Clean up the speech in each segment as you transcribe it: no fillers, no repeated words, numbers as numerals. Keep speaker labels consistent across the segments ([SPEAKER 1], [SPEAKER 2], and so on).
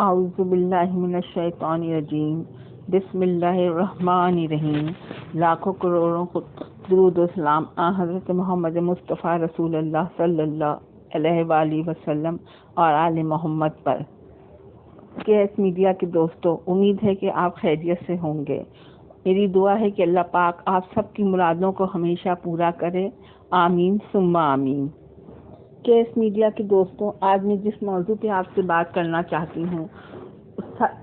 [SPEAKER 1] اعوذ باللہ من الشیطان الرجیم بسم اللہ الرحمن الرحیم لاکھوں کروڑوں درود و سلام حضرت محمد مصطفیٰ رسول اللہ صلی اللہ علیہ وآلہ وسلم اور آل محمد پر۔ KS میڈیا کے دوستوں، امید ہے کہ آپ خیریت سے ہوں گے۔ میری دعا ہے کہ اللہ پاک آپ سب کی مرادوں کو ہمیشہ پورا کرے، آمین ثم آمین۔ KS میڈیا کے دوستوں، آج میں جس موضوع پہ آپ سے بات کرنا چاہتی ہوں،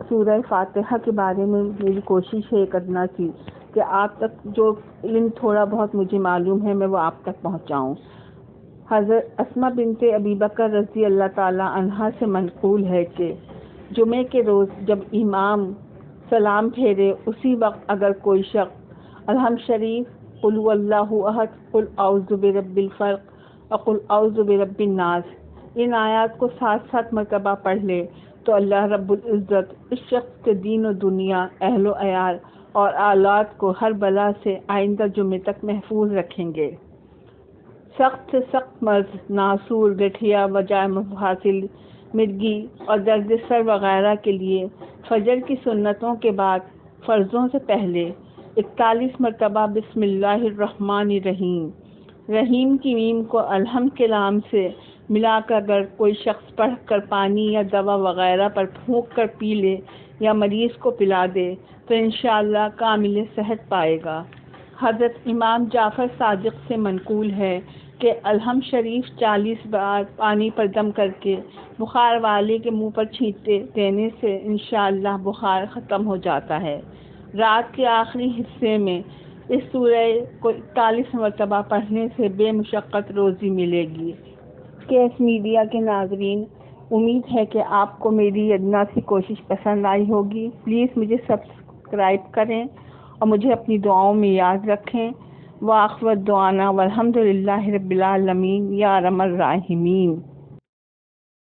[SPEAKER 1] سورہ فاتحہ کے بارے میں میری کوشش ہے کرنا تھی کہ آپ تک جو علم تھوڑا بہت مجھے معلوم ہے میں وہ آپ تک پہنچاؤں۔ حضرت اسماء بنت ابی بکر رضی اللہ تعالی عنہا سے منقول ہے کہ جمعے کے روز جب امام سلام پھیرے اسی وقت اگر کوئی شخص الحمد شریف، قل هو اللہ احد، قل اعوذ برب الفلق، قل اعوذ برب الناس، ان آیات کو 7 مرتبہ پڑھ لے تو اللہ رب العزت اس شخص کے دین و دنیا، اہل و عیال اور اولاد کو ہر بلا سے آئندہ جمعے تک محفوظ رکھیں گے۔ سخت سے سخت مرض، ناسور، گٹھیا، وجع مفاصل، مرگی اور درد سر وغیرہ کے لیے فجر کی سنتوں کے بعد فرضوں سے پہلے 41 مرتبہ بسم اللہ الرحمن الرحیم، رحیم کی میم کو الحمد کے نام سے ملا کر اگر کوئی شخص پڑھ کر پانی یا دوا وغیرہ پر پھونک کر پی لے یا مریض کو پلا دے تو انشاءاللہ کامل صحت پائے گا۔ حضرت امام جعفر صادق سے منقول ہے کہ الحمد شریف 40 بار پانی پر دم کر کے بخار والے کے منہ پر چھینٹے دینے سے انشاءاللہ بخار ختم ہو جاتا ہے۔ رات کے آخری حصے میں اس سورہ کو 41 مرتبہ پڑھنے سے بے مشقت روزی ملے گی۔ KS میڈیا کے ناظرین، امید ہے کہ آپ کو میری ادنا سی کوشش پسند آئی ہوگی۔ پلیز مجھے سبسکرائب کریں اور مجھے اپنی دعاؤں میں یاد رکھیں۔ وآخر دعوانا والحمد للہ رب العالمین یا ارحم الراحمین۔